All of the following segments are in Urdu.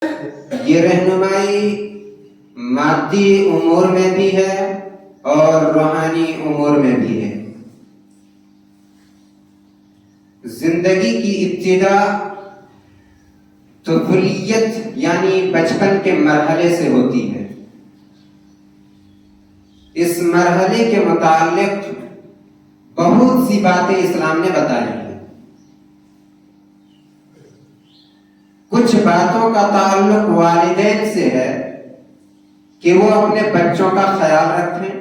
یہ رہنمائی مادی امور میں بھی ہے اور روحانی امور میں بھی ہے۔ زندگی کی ابتدا طفولیت یعنی بچپن کے مرحلے سے ہوتی ہے۔ اس مرحلے کے متعلق بہت سی باتیں اسلام نے بتائی ہیں۔ کچھ باتوں کا تعلق والدین سے ہے کہ وہ اپنے بچوں کا خیال رکھیں،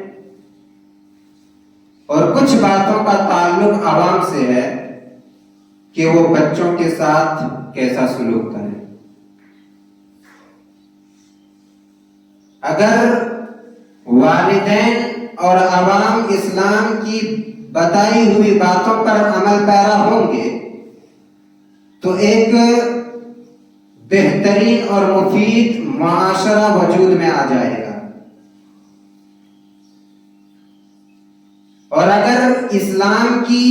اور کچھ باتوں کا تعلق عوام سے ہے کہ وہ بچوں کے ساتھ کیسا سلوک کریں۔ اگر والدین اور عوام اسلام کی بتائی ہوئی باتوں پر عمل پیرا ہوں گے تو ایک بہترین اور مفید معاشرہ وجود میں آ جائے گا، اور اگر اسلام کی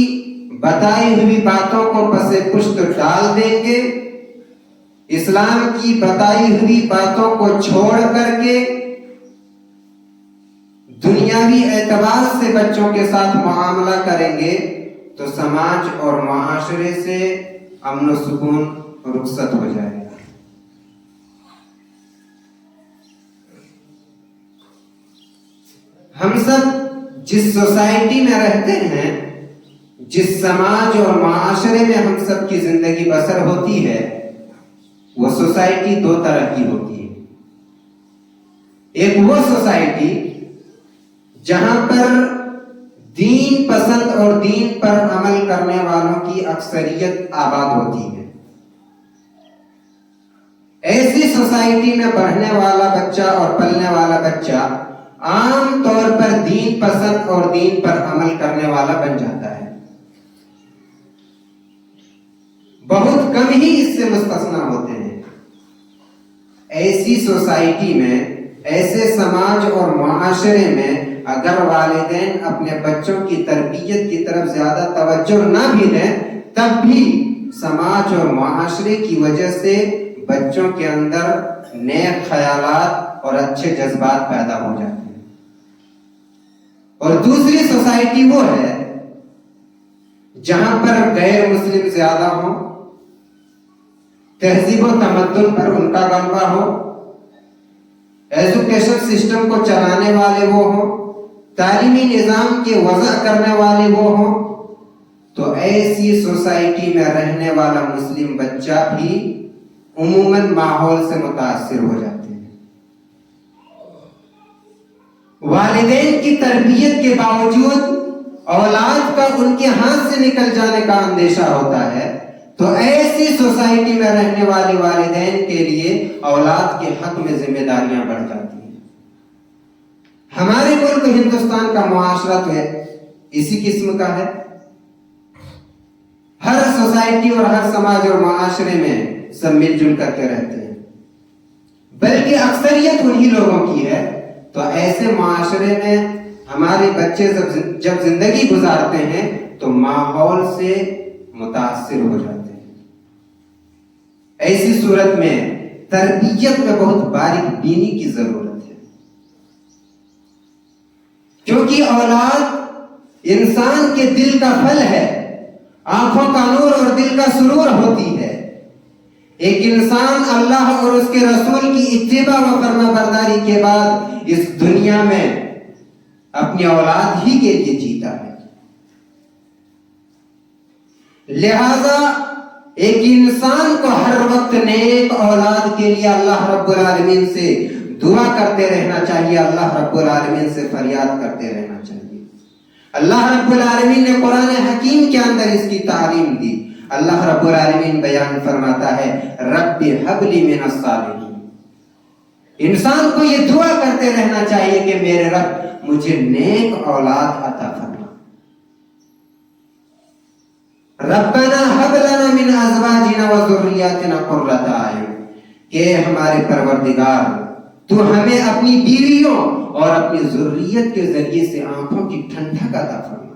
بتائی ہوئی باتوں کو پس پشت ڈال دیں گے، اسلام کی بتائی ہوئی باتوں کو چھوڑ کر کے دنیاوی اعتبار سے بچوں کے ساتھ معاملہ کریں گے تو سماج اور معاشرے سے امن و سکون رخصت ہو جائے گا۔ ہم سب جس سوسائٹی میں رہتے ہیں، جس سماج اور معاشرے میں ہم سب کی زندگی بسر ہوتی ہے، وہ سوسائٹی دو طرح کی ہوتی ہے۔ ایک وہ سوسائٹی جہاں پر دین پسند اور دین پر عمل کرنے والوں کی اکثریت آباد ہوتی ہے۔ ایسی سوسائٹی میں بڑھنے والا بچہ اور پلنے والا بچہ عام طور پر دین پسند اور دین پر عمل کرنے والا بن جاتا ہے۔ بہت کم ہی اس سے مستثنا ہوتے ہیں۔ ایسی سوسائٹی میں، ایسے سماج اور معاشرے میں اگر والدین اپنے بچوں کی تربیت کی طرف زیادہ توجہ نہ بھی دیں، تب بھی سماج اور معاشرے کی وجہ سے بچوں کے اندر نیک خیالات اور اچھے جذبات پیدا ہو جاتے ہیں۔ اور دوسری سوسائٹی وہ ہے جہاں پر غیر مسلم زیادہ ہوں، تہذیب و تمدن پر ان کا غلبہ ہو، ایجوکیشن سسٹم کو چلانے والے وہ ہوں، تعلیمی نظام کے وضع کرنے والے وہ ہوں، تو ایسی سوسائٹی میں رہنے والا مسلم بچہ بھی عموماً ماحول سے متاثر ہو جاتے ہیں۔ والدین کی تربیت کے باوجود اولاد کا ان کے ہاتھ سے نکل جانے کا اندیشہ ہوتا ہے، تو ایسی سوسائٹی میں رہنے والے والدین کے لیے اولاد کے حق میں ذمہ داریاں بڑھ جاتی ہیں۔ ہمارے ملک ہندوستان کا معاشرہ تو اسی قسم کا ہے۔ ہر سوسائٹی اور ہر سماج اور معاشرے میں سب مل جل کر کے رہتے ہیں، بلکہ اکثریت انہی لوگوں کی ہے۔ تو ایسے معاشرے میں ہمارے بچے جب زندگی گزارتے ہیں تو ماحول سے متاثر ہو جاتے ہیں۔ ایسی صورت میں تربیت میں بہت باریک بینی کی ضرورت ہے، کیونکہ اولاد انسان کے دل کا پھل ہے، آنکھوں کا نور اور دل کا سرور ہوتی ہے۔ ایک انسان اللہ اور اس کے رسول کی اتباع و فرما برداری کے بعد اس دنیا میں اپنی اولاد ہی کے لیے جیتا ہے۔ لہذا ایک انسان کو ہر وقت نیک اولاد کے لیے اللہ رب العالمین سے دعا کرتے رہنا چاہیے، اللہ رب العالمین سے فریاد کرتے رہنا چاہیے۔ اللہ رب العالمین نے قرآن حکیم کے اندر اس کی تعلیم دی۔ اللہ رب العالمین بیان فرماتا ہے، رب ہب لی من الصالحین۔ انسان کو یہ دعا کرتے رہنا چاہیے کہ میرے رب مجھے نیک اولاد عطا فرما۔ ربنا ہب لنا من ازواجنا وذریاتنا قرۃ اعین، کہ ہمارے پروردگار تو ہمیں اپنی بیویوں اور اپنی ذریت کے ذریعے سے آنکھوں کی ٹھنڈک عطا فرما۔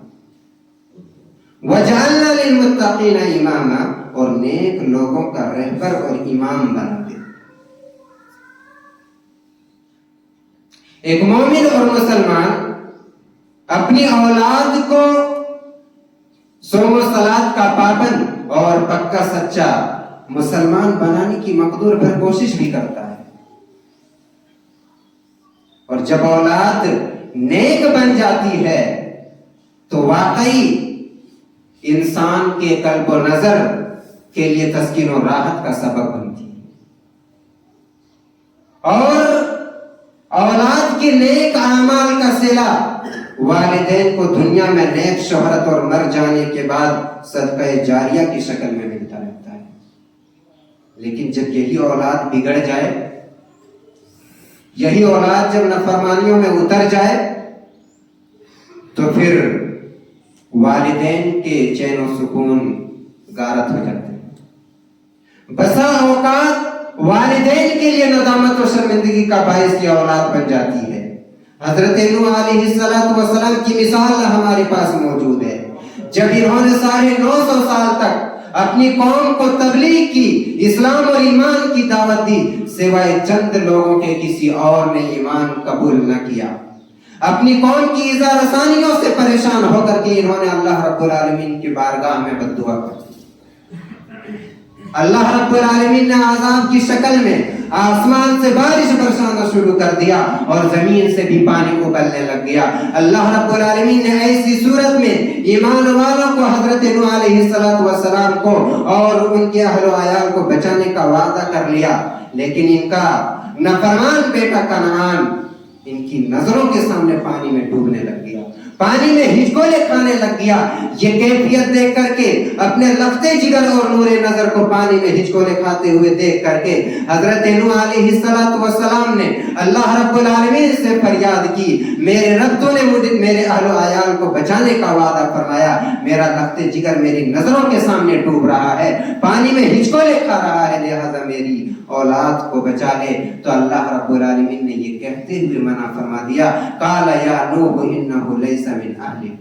وجعلنا للمتقین اماما، اور نیک لوگوں کا رہبر اور امام بنا دے۔ ایک مومن اور مسلمان اپنی اولاد کو صوم و صلات کا پابند اور پکا سچا مسلمان بنانے کی مقدور بھر کوشش بھی کرتا ہے، اور جب اولاد نیک بن جاتی ہے تو واقعی انسان کے قلب و نظر کے لیے تسکین و راحت کا سبب بنتی ہے، اور اولاد کے نیک اعمال کا صلہ والدین کو دنیا میں نیک شہرت اور مر جانے کے بعد صدقہ جاریہ کی شکل میں ملتا رہتا ہے۔ لیکن جب یہی اولاد بگڑ جائے، یہی اولاد جب نافرمانیوں میں اتر جائے، تو پھر والدین کے چین و سکون غارت ہو جاتے ہیں۔ بسا اوقات والدین کے لیے ندامت و شرمندگی کا باعث یہ اولاد بن جاتی ہے۔ حضرت نوح علیہ السلام کی مثال ہمارے پاس موجود ہے۔ جب انہوں نے 950 سال تک اپنی قوم کو تبلیغ کی، اسلام اور ایمان کی دعوت دی، سوائے چند لوگوں کے کسی اور نے ایمان قبول نہ کیا۔ اپنی قوم کی ایذا رسانیوں سے پریشان ہو کر کے انہوں نے اللہ رب العالمین کی بارگاہ میں بد دعا کی۔ اللہ رب العالمین نے عذاب کی شکل میں آسمان سے بارش برسانا شروع کر دیا اور زمین سے بھی پانی ابلنے لگ گیا۔ اللہ رب العالمین نے ایسی صورت میں ایمان والوں کو، حضرت نوح علیہ السلام کو اور ان کے اہل و عیال کو بچانے کا وعدہ کر لیا، لیکن ان کا نافرمان بیٹا کنعان ان کی نظروں کے سامنے پانی میں ڈوبنے لگ گیا، پانی میں ہچکولے کھانے لگ گیا۔ یہ کیفیت دیکھ کر کے، اپنے لفتے جگر اور نور نظر کو پانی میں ہچکولے کھاتے ہوئے دیکھ کر کے، حضرت نوح علیہ السلام نے اللہ رب العالمین سے فریاد کی، میرے رب تو نے مجھے میرے اہل و عیال کو بچانے کا وعدہ فرمایا، میرا لفتے جگر میری نظروں کے سامنے ڈوب رہا ہے، پانی میں ہچکولے کھا رہا ہے، لہذا میری اولاد کو بچا لے۔ تو اللہ رب العالمین نے یہ کہتے ہوئے منع فرما دیا، قال یا نوح انہ لیس من اہلک۔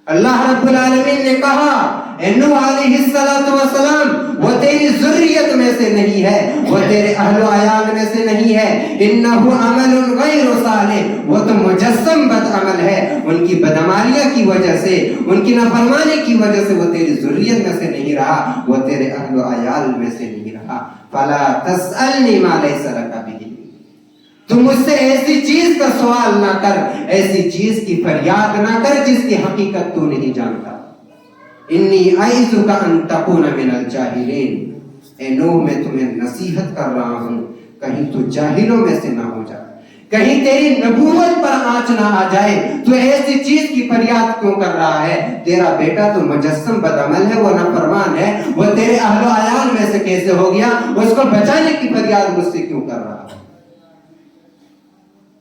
اللہ رب العالمین نے کہا، اے نوح علیہ السلام، وہ تیری ذریت میں سے نہیں ہے، وہ تیرے اہل و عیال میں سے نہیں ہے، انہ عمل غیر صالح، وہ تو مجسم بد عمل ہے، ان کی بدعمالیاں کی وجہ سے، ان کی نافرمانی کی وجہ سے وہ تیری ذریت میں سے نہیں رہا، وہ تیرے اہل و عیال میں سے نہیں رہا۔ فلا تسألنی ما لیس لک بہ، تم مجھ سے ایسی چیز کا سوال نہ کر، ایسی چیز کی فریاد نہ کر جس کی حقیقت تو نہیں جانتا۔ انی اعظک ان تکون من الجاہلین، اے نوح میں تمہیں نصیحت کر رہا ہوں، کہیں تو جاہلوں میں سے نہ ہو جائے، کہیں تیری نبوت پر آنچ نہ آ جائے، تو ایسی چیز کی فریاد کیوں کر رہا ہے؟ تیرا بیٹا تو مجسم بدعمل ہے، وہ نافرمان ہے، وہ تیرے اہل و عیال میں سے کیسے ہو گیا؟ اس کو بچانے کی فریاد مجھ سے کیوں کر رہا ہے؟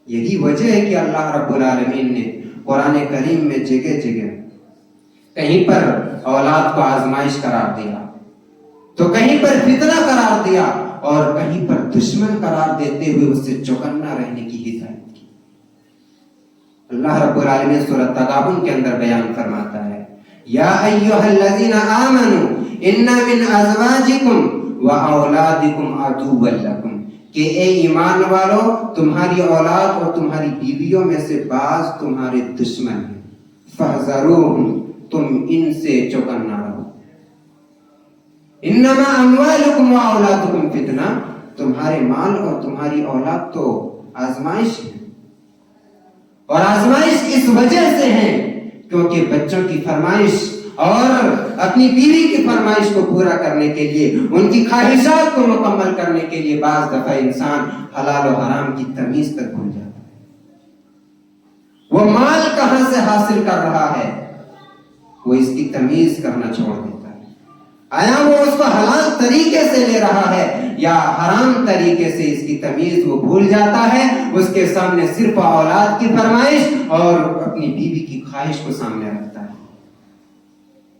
یہی وجہ ہے کہ اللہ رب العالمین نے قرآن کریم میں جگہ جگہ کہیں پر اولاد کو آزمائش قرار دیا، تو کہیں پر فتنہ قرار دیا، اور کہیں پر دشمن قرار دیتے ہوئے اس سے چوکنا رہنے کی ہدایت کی۔ اللہ رب العالمین سورۃ تغابن کے اندر بیان فرماتا ہے، یا ایھا الذین آمنوا ان من ازواجکم واولادکم عدوا لکم، کہ اے ایمان والو، تمہاری اولاد اور تمہاری بیویوں میں سے بعض تمہارے دشمن ہیں، فاحذروہم، تم ان سے چوکنا رہو۔ انما اموالکم واولادکم فتنہ، تمہارے مال اور تمہاری اولاد تو آزمائش ہے، اور آزمائش اس وجہ سے ہے کیونکہ بچوں کی فرمائش اور اپنی بیوی کی فرمائش کو پورا کرنے کے لیے، ان کی خواہشات کو مکمل کرنے کے لیے بعض دفعہ انسان حلال و حرام کی تمیز تک بھول جاتا ہے۔ وہ مال کہاں سے حاصل کر رہا ہے، وہ اس کی تمیز کرنا چھوڑ دیتا ہے۔ آیا وہ اس کو حلال طریقے سے لے رہا ہے یا حرام طریقے سے، اس کی تمیز وہ بھول جاتا ہے۔ اس کے سامنے صرف اولاد کی فرمائش اور اپنی بیوی کی خواہش کو سامنے رکھتا ہے۔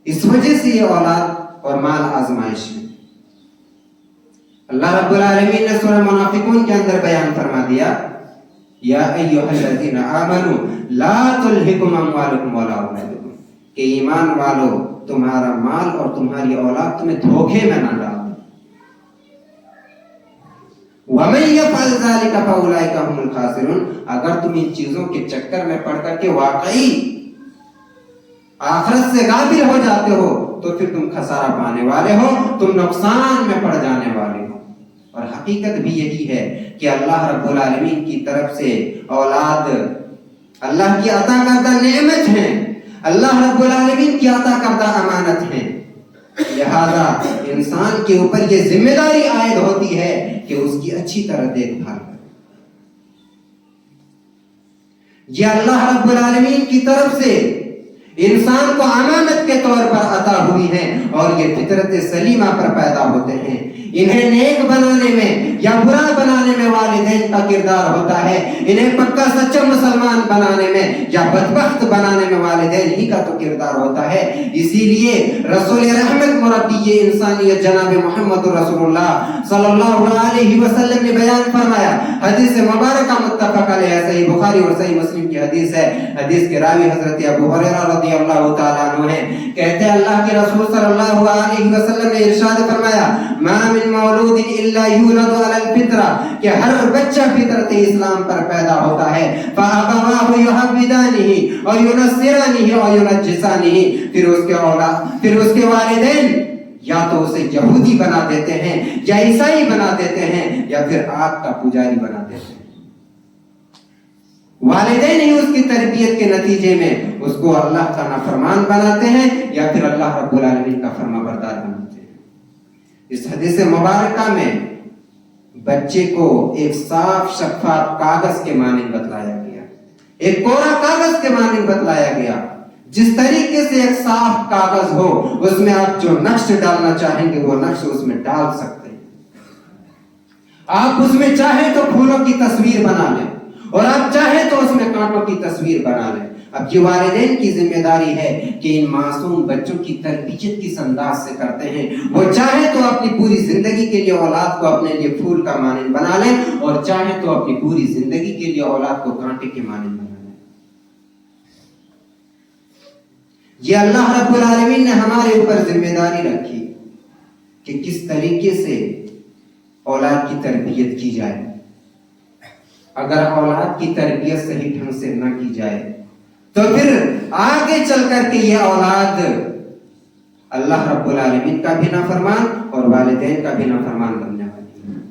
اس وجہ سے یہ اولاد اور مال آزمائش ہے۔ اللہ رب العالمین نے سورہ منافقون کے اندر بیان فرما دیا، یا ایھا الذین آمنوا لا تلھکم اموالکم ولا اولادکم، کہ ایمان والو، تمہارا مال اور تمہاری اولاد تمہیں دھوکے میں نہ ڈال۔ وَمَن يَفْعَلْ ذَلِكَ فَأُولَٰئِكَ هُمُ الْخَاسِرُونَ. اگر تم ان چیزوں کے چکر میں پڑ کر کے واقعی آخرت سے غافل ہو جاتے ہو تو پھر تم خسارہ پانے والے ہو، تم نقصان میں پڑ جانے والے ہو. اور حقیقت بھی یہی ہے کہ اللہ رب العالمین کی طرف سے اولاد اللہ کی عطا کردہ نعمت ہیں، اللہ رب العالمین کی عطا کردہ امانت ہیں. لہذا انسان کے اوپر یہ ذمہ داری عائد ہوتی ہے کہ اس کی اچھی طرح دیکھ بھال کرے. یہ اللہ رب العالمین کی طرف سے انسان کو امانت کے طور پر عطا ہوئی ہے اور یہ فطرت سلیمہ پر پیدا ہوتے ہیں. انہیں نیک بنانے میں یا برا بنانے میں والدین کا کردار ہوتا ہے، انہیں پکا سچا مسلمان بنانے میں یا بدبخت بنانے میں والدین ہی کا تو کردار ہوتا ہے. اسی لیے رسول رحمت مربی انسانیت جناب محمد رسول اللہ صلی اللہ علیہ وسلم نے بیان فرمایا، حدیث مبارکہ متفق علیہ، صحیح بخاری اور صحیح مسلم کی حدیث ہے. حدیث کے راوی حضرت ابو ہریرہ رضی اللہ تعالیٰ عنہ ہیں، کہتے ہیں اللہ کے رسول صلی اللہ علیہ وسلم نے ارشاد فرمایا، ما من مولود الا یولد علی الفطرہ، کہ ہر بچہ فطرت اسلام پر پیدا ہوتا ہے. فابواہ یحودانہ اور ینصرانہ اور ینجسانہ، پھر اس کے والدین یا تو اسے یہودی بنا دیتے ہیں یا عیسائی بنا دیتے ہیں یا پھر آگ کا پجاری بنا دیتے ہیں. والدین ہی اس کی تربیت کے نتیجے میں اس کو اللہ کا نافرمان بناتے ہیں یا پھر اللہ رب العالمین کا فرما بردار بناتے ہیں. اس حدیث مبارکہ میں بچے کو ایک صاف شفاف کاغذ کے مانند بتلایا گیا، ایک کوڑا کاغذ کے مانند بتلایا گیا. جس طریقے سے ایک صاف کاغذ ہو اس میں آپ جو نقش ڈالنا چاہیں گے وہ نقش اس میں ڈال سکتے ہیں. آپ اس میں چاہیں تو پھولوں کی تصویر بنا لیں اور آپ چاہیں تو اس میں کانٹوں کی تصویر بنا لیں. اب یہ والدین کی ذمہ داری ہے کہ ان معصوم بچوں کی تربیت کس انداز سے کرتے ہیں. وہ چاہیں تو اپنی پوری زندگی کے لیے اولاد کو اپنے لیے پھول کا مانند بنا لیں اور چاہیں تو اپنی پوری زندگی کے لیے اولاد کو کانٹے کے مانند بنا لیں. یہ اللہ رب العالمین نے ہمارے اوپر ذمہ داری رکھی کہ کس طریقے سے اولاد کی تربیت کی جائے. اگر اولاد کی تربیت صحیح ڈھنگ سے نہ کی جائے تو پھر آگے چل کر کے یہ اولاد اللہ رب العالمین کا بھی نافرمان اور والدین کا بھی نافرمان بننے والی ہے.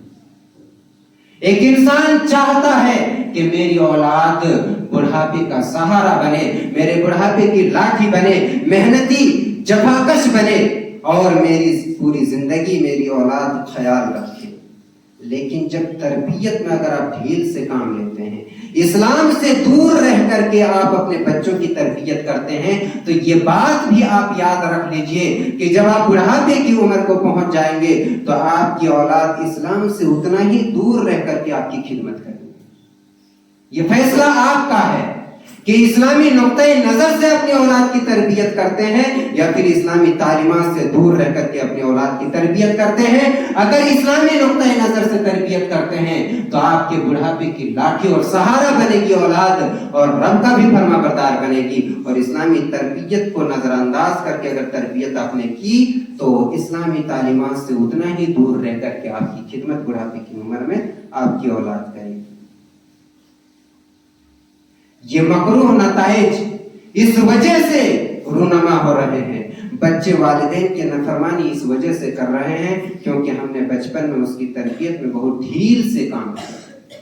ایک انسان چاہتا ہے کہ میری اولاد بڑھاپے کا سہارا بنے، میرے بڑھاپے کی لاٹھی بنے، محنتی جفاکش بنے اور میری پوری زندگی میری اولاد خیال رکھے. لیکن جب تربیت میں اگر آپ ڈھیل سے کام لیتے ہیں، اسلام سے دور رہ کر کے آپ اپنے بچوں کی تربیت کرتے ہیں تو یہ بات بھی آپ یاد رکھ لیجئے کہ جب آپ بڑھاپے کی عمر کو پہنچ جائیں گے تو آپ کی اولاد اسلام سے اتنا ہی دور رہ کر کے آپ کی خدمت کرے گی. یہ فیصلہ آپ کا ہے کہ اسلامی نقطۂ نظر سے اپنی اولاد کی تربیت کرتے ہیں یا پھر اسلامی تعلیمات سے دور رہ کر کے اپنی اولاد کی تربیت کرتے ہیں. اگر اسلامی نقطۂ نظر سے تربیت کرتے ہیں تو آپ کے بڑھاپے کی لاٹھی اور سہارا بنے گی اولاد اور رب کا بھی فرما بردار بنے گی. اور اسلامی تربیت کو نظر انداز کر کے اگر تربیت آپ نے کی تو اسلامی تعلیمات سے اتنا ہی دور رہ کر کے آپ کی خدمت بڑھاپے کی عمر میں آپ کی اولاد کرے گی. یہ مکروہ نتائج اس وجہ سے رونما ہو رہے ہیں. بچے والدین کی نافرمانی اس وجہ سے کر رہے ہیں کیونکہ ہم نے بچپن میں اس کی تربیت میں بہت ڈھیل سے کام کیا،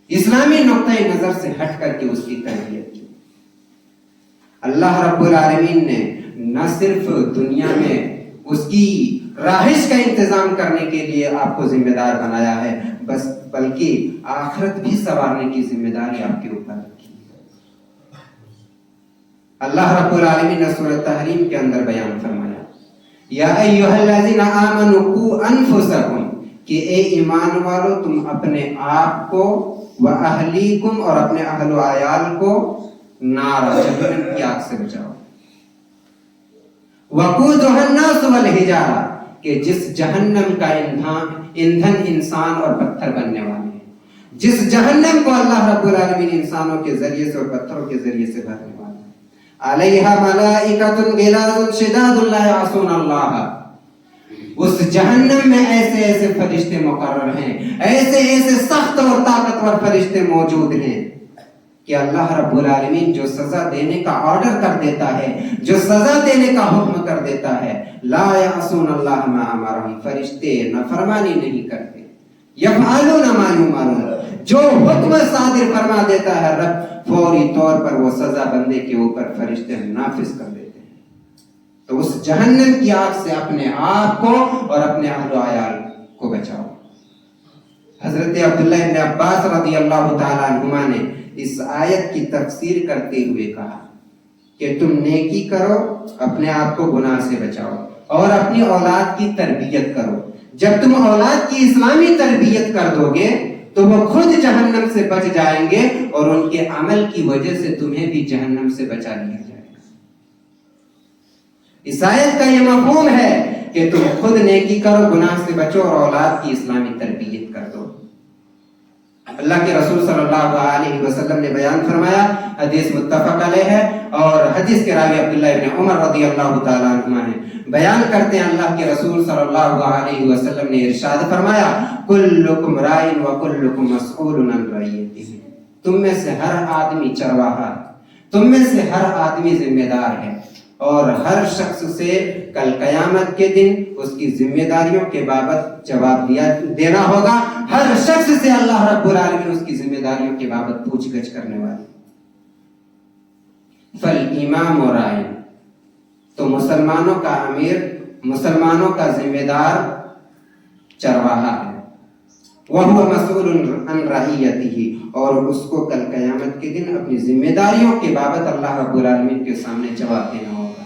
اسلامی نقطۂ نظر سے ہٹ کر کے اس کی تربیت کی. اللہ رب العالمین نے نہ صرف دنیا میں اس کی رہائش کا انتظام کرنے کے لیے آپ کو ذمہ دار بنایا ہے بلکہ آخرت بھی سنوارنے کی ذمہ داری آپ کے اوپر رکھی. اللہ رب العالمین نے سورۃ تحریم کے اندر بیان فرمایا، یا ایھا الذین آمنوا قوا انفسکم، کہ اے ایمان والو تم اپنے آپ کو و اہلیکم اور اپنے اہل و عیال کو نار جہنم کی آگ سے بچاؤ. وقودھا الناس والحجارہ، کہ جس جہنم کا ایندھن انسان اور پتھر بننے والے ہیں، جس جہنم کو اللہ رب العالمین انسانوں کے ذریعے سے اور پتھروں کے ذریعے سے بھرنے والا ہے. علیہا ملائکۃ غلاظ شداد لا یعصون اللہ، اس جہنم میں ایسے ایسے فرشتے مقرر ہیں، ایسے ایسے سخت اور طاقتور فرشتے موجود ہیں کہ اللہ رب العالمین جو سزا دینے کا آرڈر کر دیتا ہے، جو سزا دینے کا حکم کر دیتا ہے، لا یعصون اللہ ما امرہم، فرشتے نافرمانی نہیں کرتے، یفعلون ما یؤمرون، جو حکم صادر فرما دیتا ہے رب فوری طور پر وہ سزا بندے کے اوپر فرشتے نافذ کر دیتے ہیں۔ تو اس جہنم کی آگ سے اپنے آپ کو اور اپنے اہل و عیال کو بچاؤ۔ حضرت عبداللہ ابن عباس رضی اللہ تعالی عنہما نے اس آیت کی تفسیر کرتے ہوئے کہا کہ تم نیکی کرو، اپنے آپ کو گناہ سے بچاؤ اور اپنی اولاد کی تربیت کرو۔ جب تم اولاد کی اسلامی تربیت کر دو گے تو وہ خود جہنم سے بچ جائیں گے اور ان کے عمل کی وجہ سے تمہیں بھی جہنم سے بچا لیا جائے گا۔ اس آیت کا یہ مفہوم ہے کہ تم خود نیکی کرو، گناہ سے بچو اور اولاد کی اسلامی تربیت کر دو۔ اللہ کے رسول صلی اللہ علیہ وسلم نے بیان فرمایا، حدیث متفق علیہ ہے، اور حدیث کے راوی عبداللہ ابن عمر رضی اللہ تعالی عنہما ہیں، بیان کرتے ہیں اللہ کے رسول صلی اللہ علیہ وسلم نے ارشاد فرمایا، کلکم رائن وکلکم مسئول عن رعیتہ، تم میں سے ہر آدمی چرواہا، تم میں سے ہر آدمی ذمہ دار ہے، اور ہر شخص سے کل قیامت کے دن اس کی ذمہ داریوں کے بابت جواب دینا ہوگا۔ ہر شخص سے اللہ رب العالمین اس کی ذمہ داریوں کے بابت پوچھ گچھ کرنے والی۔ فالامام رائن، تو مسلمانوں کا امیر، مسلمانوں کا ذمہ دار چرواہا ہے، وَهُوَ مَسْئُولٌ عَنْ رَعِيَّتِهِ، اور اس کو کل قیامت کے دن اپنی ذمہ داریوں کے بابت اللہ رب العالمین کے سامنے جواب دینا ہوگا۔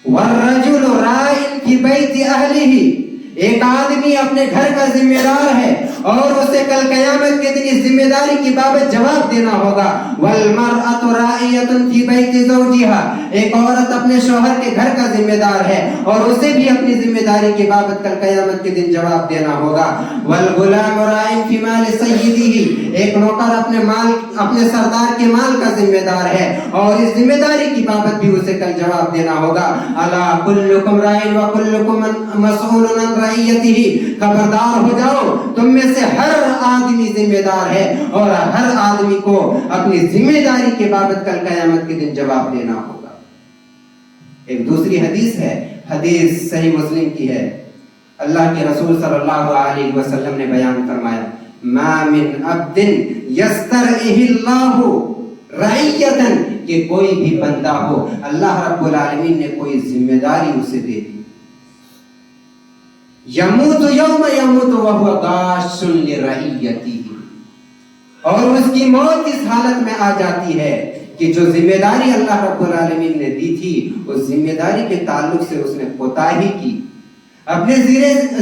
وَالرَّجُلُ رَائِن فِي بَيْتِ أَهْلِهِ، ایک آدمی اپنے گھر کا ذمہ دار ہے اور اسے کل قیامت کے دن اس ذمہ داری کی بابت جواب دینا ہوگا۔ وَالْمَرْأَةُ رَائِيَةٌ فِي بَيْتِ زَوْجِهَا، ایک عورت اپنے شوہر کے گھر کا ذمہ دار ہے اور اسے بھی اپنی ذمہ داری کی بابت کل قیامت کے دن جواب دینا ہوگا۔ وَالْغُلَامُ رَائِن فِي مَالِ سَيِّدِهِ، ایک نوکر اپنے سردار کے مال کا ذمہ دار ہے اور اس ذمہ داری کی بابت بھی اسے کل جواب دینا ہوگا۔ أَلَا كُلُّكُمْ رَاعٍ وَكُلُّكُمْ مَسْئُولٌ عَنْ رَعِيَّتِهِ، خبردار ہو جاؤ، تم میں سے ہر آدمی ذمہ دار ہے اور ہر آدمی کو اپنی ذمہ داری کے بابت کل قیامت کے دن جواب دینا ہوگا۔ ایک دوسری حدیث ہے، حدیث صحیح مسلم کی ہے، اللہ کے رسول صلی اللہ علیہ وسلم نے بیان فرمایا، ما من عبد یسترعہ اللہ رعیۃ، کہ کوئی بھی بندہ ہو اللہ رب العالمین نے کوئی ذمہ داری اسے دے دی، یموت یوم یموت وہو غاش لرعیتہ، اور اس کی موت اس حالت میں آ جاتی ہے کہ جو ذمہ داری اللہ رب العالمین نے دی تھی اس ذمہ داری کے تعلق سے اس نے کوتاہی کی، اپنے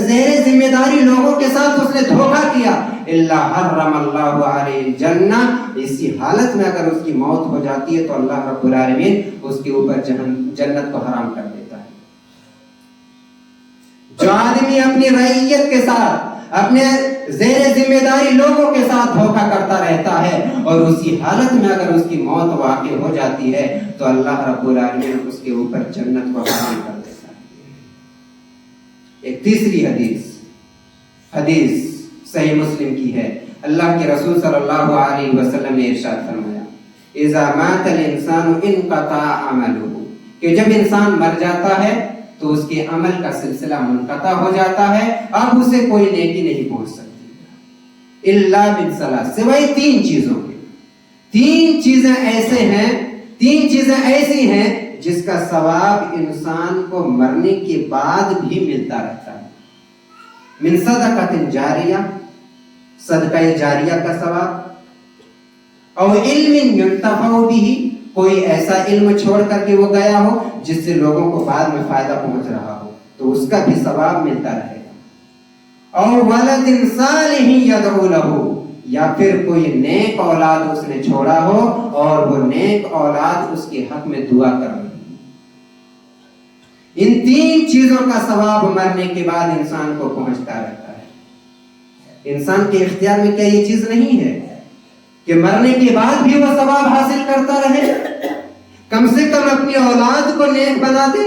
زیر ذمہ داری لوگوں کے ساتھ اس نے دھوکہ کیا، الا حرم اللہ علیہ الجنہ، اسی حالت میں اگر اس کی موت ہو جاتی ہے تو اللہ رب العالمین اس کے اوپر جنت کو حرام کر دیتا ہے۔ جو آدمی اپنی رعیت کے ساتھ، اپنے زیر ذمہ داری لوگوں کے ساتھ دھوکہ کرتا رہتا ہے اور اسی حالت میں اگر اس کی موت واقع ہو جاتی ہے تو اللہ رب العالمین اس کے اوپر جنت کو حرام کر دیتا ہے۔ ایک تیسری حدیث صحیح مسلم کی ہے، اللہ کے رسول صلی اللہ علیہ وسلم نے ارشاد فرمایا، اذا مات الانسان انقطع عمله، کہ جب انسان مر جاتا ہے تو اس کے عمل کا سلسلہ منقطع ہو جاتا ہے، اب اسے کوئی نیکی نہیں پہنچ سکتی، الا من ثلاث، سوائے تین چیزوں کے۔ تین چیزیں ایسی ہیں جس کا ثواب انسان کو مرنے کے بعد بھی ملتا رہتا ہے۔ من صدقۃ جاریہ، صدقہ جاریہ کا ثواب، اور علم ينتفع به، کوئی ایسا علم چھوڑ کر کے وہ گیا ہو جس سے لوگوں کو بعد میں فائدہ پہنچ رہا ہو تو اس کا بھی ثواب ملتا رہے گا، اور ولد صالح يدعو له، یا پھر کوئی نیک اولاد اس نے چھوڑا ہو اور وہ نیک اولاد اس کے حق میں دعا کر رہی۔ ان تین چیزوں کا ثواب مرنے کے بعد انسان کو پہنچتا رہتا ہے۔ انسان کے اختیار میں کیا یہ چیز نہیں ہے کہ مرنے کے بعد بھی وہ ثواب حاصل کرتا رہے؟ کم سے کم اپنی اولاد کو نیک بنا دے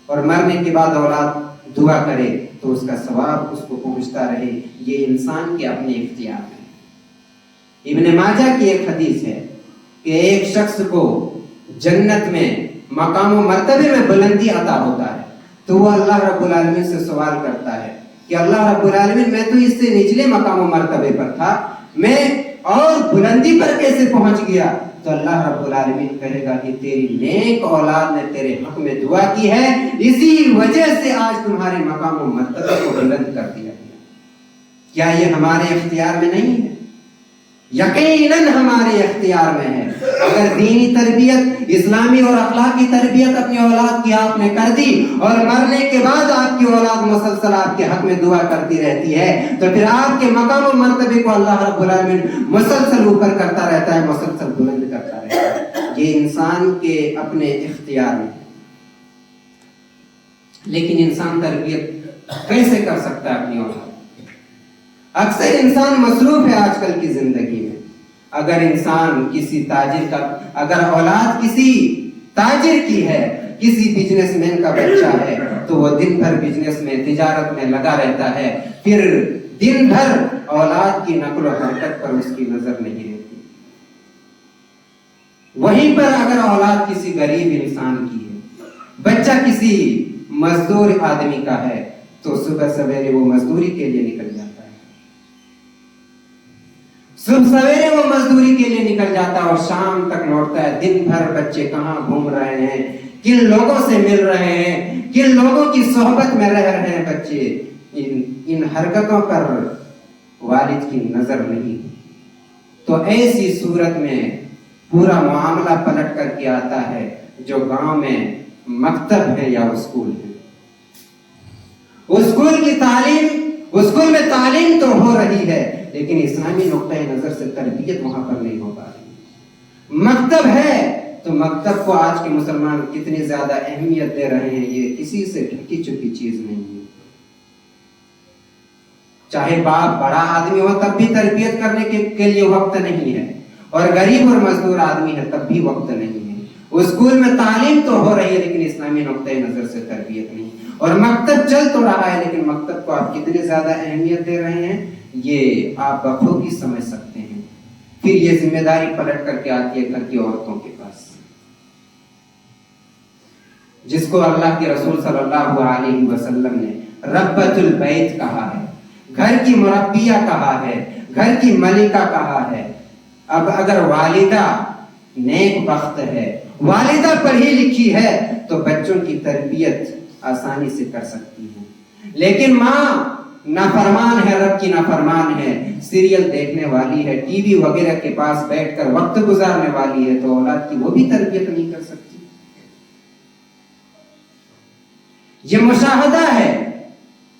اور مرنے کے بعد اولاد دعا کرے تو اس کا ثواب اس کو پہنچتا رہے. یہ انسان کے اپنے اختیار میں. ابن ماجہ کی ایک حدیث ہے کہ ایک شخص کو جنت میں مقام و مرتبے میں بلندی عطا ہوتا ہے تو وہ اللہ رب العالمین سے سوال کرتا ہے کہ اللہ رب العالمین میں تو اس سے نچلے مقام و مرتبے پر تھا, میں اور بلندی پر کیسے پہنچ گیا؟ تو اللہ رب العالمین کہے گا کہ تیری نیک اولاد نے تیرے حق میں دعا کی ہے, اسی وجہ سے آج تمہارے مقام و مرتبے کو بلند کر دیا گیا. کیا یہ ہمارے اختیار میں نہیں ہے؟ یقیناً ہمارے اختیار میں ہے. اگر دینی تربیت, اسلامی اور اخلاقی تربیت اپنی اولاد کی آپ نے کر دی اور مرنے کے بعد آپ کی اولاد مسلسل آپ کے حق میں دعا کرتی رہتی ہے تو پھر آپ کے مقام و مرتبے کو اللہ رب العالمین مسلسل اوپر کرتا رہتا ہے, مسلسل بلند کرتا رہتا ہے. یہ انسان کے اپنے اختیار میں ہے. لیکن انسان تربیت کیسے کر سکتا ہے اپنی اولاد؟ اکثر انسان مصروف ہے آج کل کی زندگی میں. اگر انسان کسی تاجر کا, اگر اولاد کسی تاجر کی ہے, کسی بزنس مین کا بچہ ہے تو وہ دن بھر بزنس میں, تجارت میں لگا رہتا ہے, پھر دن بھر اولاد کی نقل و حرکت پر اس کی نظر نہیں رہتی. وہیں پر اگر اولاد کسی غریب انسان کی ہے, بچہ کسی مزدور آدمی کا ہے تو صبح سویرے وہ مزدوری کے لیے نکل جاتا ہے. صبح سویرے وہ مزدوری کے لیے نکل جاتا ہے اور شام تک لوٹتا ہے. دن بھر بچے کہاں گھوم رہے ہیں, کن لوگوں سے مل رہے ہیں, کن لوگوں کی صحبت میں رہ رہے ہیں بچے, ان حرکتوں پر والد کی نظر نہیں. تو ایسی صورت میں پورا معاملہ پلٹ کر کے آتا ہے جو گاؤں میں مکتب ہے یا اسکول ہے. اسکول میں تعلیم تو ہو رہی ہے لیکن اسلامی نقطۂ نظر سے تربیت وہاں پر نہیں ہو پا رہی. مکتب ہے تو مکتب کو آج کے مسلمان کتنی زیادہ اہمیت دے رہے ہیں, یہ کسی سے ڈھکی چپی چیز نہیں ہے. چاہے باپ بڑا آدمی ہو تب بھی تربیت کرنے کے لیے وقت نہیں ہے, اور غریب اور مزدور آدمی ہے تب بھی وقت نہیں ہے. اسکول میں تعلیم تو ہو رہی ہے لیکن اسلامی نقطۂ نظر سے تربیت نہیں, اور مکتب چل تو رہا ہے لیکن مکتب کو آپ کتنی زیادہ اہمیت دے رہے ہیں یہ آپ بخوبی سمجھ سکتے ہیں. پھر یہ ذمہ داری پلٹ کر کے آتی ہے گھر کی عورتوں کے پاس, جس کو اللہ کے رسول صلی اللہ علیہ وسلم نے ربۃ البیت کہا ہے, گھر کی مربیہ کہا ہے, گھر کی ملکہ کہا ہے. اب اگر والدہ نیک بخت ہے, والدہ پڑھی لکھی ہے تو بچوں کی تربیت آسانی سے کر سکتی ہے. لیکن ماں نافرمان ہے, رب کی نافرمان ہے, سیریل دیکھنے والی ہے, ٹی وی وغیرہ کے پاس بیٹھ کر وقت گزارنے والی ہے, تو اولاد کی وہ بھی تربیت نہیں کر سکتی. یہ مشاہدہ ہے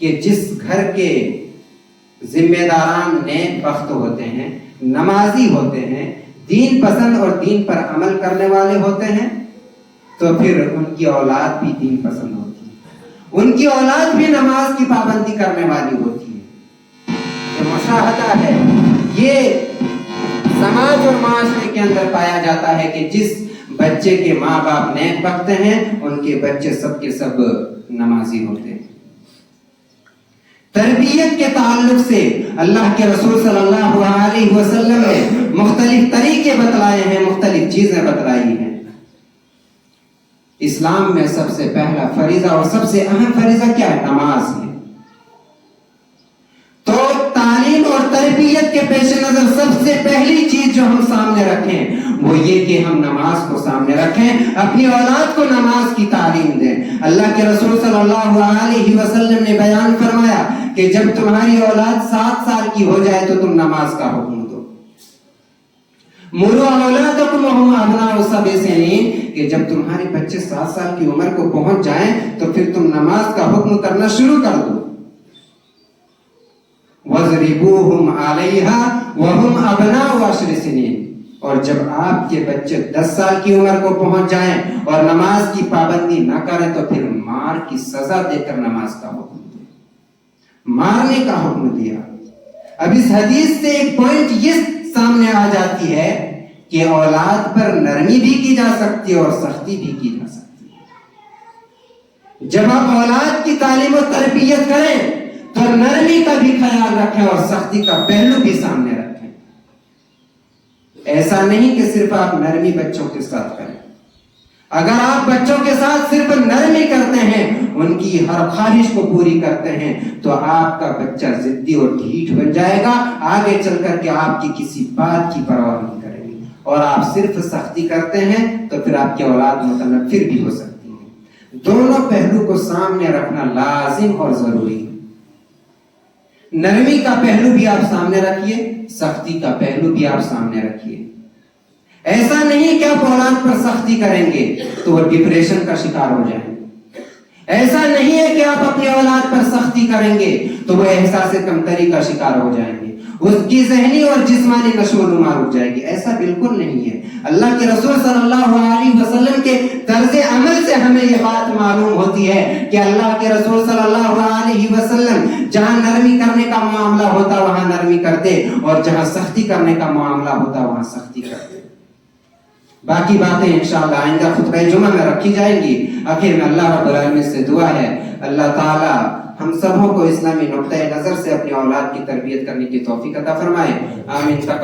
کہ جس گھر کے ذمہ داران نیک بخت ہوتے ہیں, نمازی ہوتے ہیں, دین پسند اور دین پر عمل کرنے والے ہوتے ہیں, تو پھر ان کی اولاد بھی دین پسند ہوتی ہے, ان کی اولاد بھی نماز کی پابندی کرنے والی ہوتی ہے. یہ مشاہدہ ہے, یہ سماج اور معاشرے کے اندر پایا جاتا ہے کہ جس بچے کے ماں باپ نیک بخت ہیں ان کے بچے سب کے سب نمازی ہوتے ہیں. تربیت کے تعلق سے اللہ کے رسول صلی اللہ علیہ وسلم نے مختلف طریقے بتلائے ہیں, مختلف چیزیں بتلائی ہیں. اسلام میں سب سے پہلا فریضہ اور سب سے اہم فریضہ کیا ہے؟ نماز ہے. تو تعلیم اور تربیت کے پیش نظر سب سے پہلی چیز جو ہم سامنے رکھیں وہ یہ کہ ہم نماز کو سامنے رکھیں, اپنی اولاد کو نماز کی تعلیم دیں. اللہ کے رسول صلی اللہ علیہ وسلم نے بیان فرمایا کہ جب تمہاری اولاد 7 سال کی ہو جائے تو تم نماز کا حکم دو. مروا اولادکم وهم ابناء 7 سنین, کہ جب تمہارے بچے 7 سال کی عمر کو پہنچ جائیں تو پھر تم نماز کا حکم کرنا شروع کر دو. وَاضْرِبُوهُمْ عَلَيْهَا وَهُمْ أَبْنَاءُ 10 سنین, اور جب آپ کے بچے 10 سال کی عمر کو پہنچ جائیں اور نماز کی پابندی نہ کریں تو پھر مار کی سزا دے کر نماز کا حکم دیں, مارنے کا حکم دیا. اب اس حدیث سے ایک پوائنٹ یہ سامنے آ جاتی ہے کہ اولاد پر نرمی بھی کی جا سکتی ہے اور سختی بھی کی جا سکتی ہے. جب آپ اولاد کی تعلیم و تربیت کریں تو نرمی کا بھی خیال رکھیں اور سختی کا پہلو بھی سامنے رکھیں. ایسا نہیں کہ صرف آپ نرمی بچوں کے ساتھ کریں. اگر آپ بچوں کے ساتھ صرف نرمی کرتے ہیں، ان کی ہر خواہش کو پوری کرتے ہیں، تو آپ کا بچہ ضدی اور ڈھیٹ بن جائے گا. آگے چل کر کے آپ کی کسی بات کی پرواہ نہیں کرے گی. اور آپ صرف سختی کرتے ہیں تو پھر آپ کی اولاد متنفر بھی ہو سکتی ہے. دونوں پہلو کو سامنے رکھنا لازم اور ضروری ہے. نرمی کا پہلو بھی آپ سامنے رکھیے، سختی کا پہلو بھی آپ سامنے رکھیے. ایسا نہیں کہ آپ اولاد پر سختی کریں گے تو وہ ڈپریشن کا شکار ہو جائیں گے. ایسا نہیں ہے کہ آپ اپنی اولاد پر سختی کریں گے تو وہ احساس کمتری کا شکار ہو جائیں گے، اس کی ذہنی اور جسمانی نشو و نما رک جائے گی. ایسا بالکل نہیں ہے. اللہ کے رسول صلی اللہ علیہ وسلم کے طرز عمل سے ہمیں یہ بات معلوم ہوتی ہے کہ اللہ کے رسول صلی اللہ علیہ وسلم جہاں نرمی کرنے کا معاملہ ہوتا وہاں نرمی کرتے، اور جہاں سختی کرنے کا معاملہ ہوتا وہاں سختی کرتے. باقی باتیں انشاءاللہ آئندہ خطبہ جمعہ میں رکھی جائیں گی. آخر میں اللہ رب العالمین سے دعا ہے اللہ تعالی ہم سبوں کو اسلامی نقطۂ نظر سے اپنی اولاد کی تربیت کرنے کی توفیق عطا فرمائے. آمین.